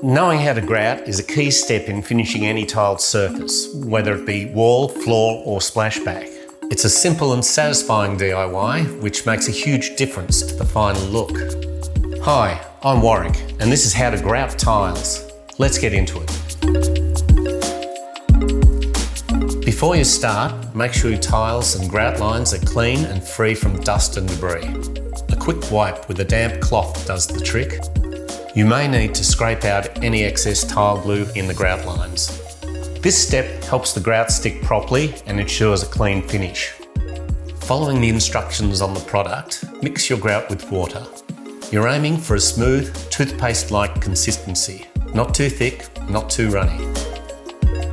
Knowing how to grout is a key step in finishing any tiled surface, whether it be wall, floor or splashback. It's a simple and satisfying DIY, which makes a huge difference to the final look. Hi, I'm Warwick, and this is how to grout tiles. Let's get into it. Before you start, make sure your tiles and grout lines are clean and free from dust and debris. A quick wipe with a damp cloth does the trick. You may need to scrape out any excess tile glue in the grout lines. This step helps the grout stick properly and ensures a clean finish. Following the instructions on the product, mix your grout with water. You're aiming for a smooth, toothpaste-like consistency. Not too thick, not too runny.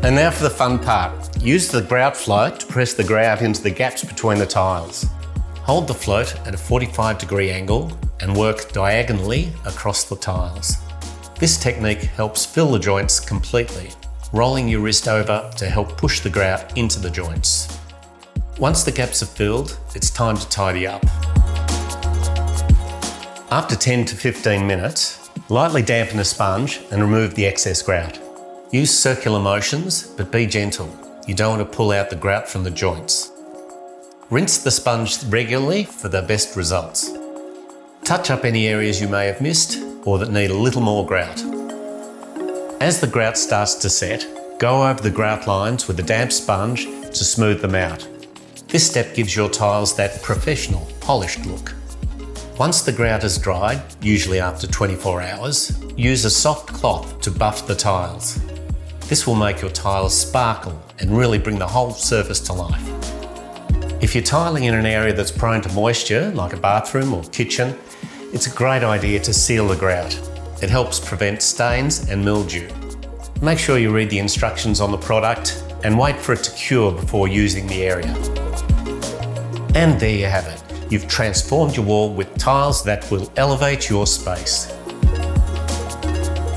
And now for the fun part. Use the grout float to press the grout into the gaps between the tiles. Hold the float at a 45-degree angle and work diagonally across the tiles. This technique helps fill the joints completely, rolling your wrist over to help push the grout into the joints. Once the gaps are filled, it's time to tidy up. After 10 to 15 minutes, lightly dampen a sponge and remove the excess grout. Use circular motions, but be gentle. You don't want to pull out the grout from the joints. Rinse the sponge regularly for the best results. Touch up any areas you may have missed or that need a little more grout. As the grout starts to set, go over the grout lines with a damp sponge to smooth them out. This step gives your tiles that professional, polished look. Once the grout is dried, usually after 24 hours, use a soft cloth to buff the tiles. This will make your tiles sparkle and really bring the whole surface to life. If you're tiling in an area that's prone to moisture, like a bathroom or kitchen, it's a great idea to seal the grout. It helps prevent stains and mildew. Make sure you read the instructions on the product and wait for it to cure before using the area. And there you have it. You've transformed your wall with tiles that will elevate your space.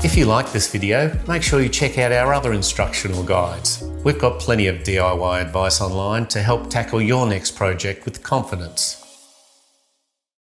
If you like this video, make sure you check out our other instructional guides. We've got plenty of DIY advice online to help tackle your next project with confidence.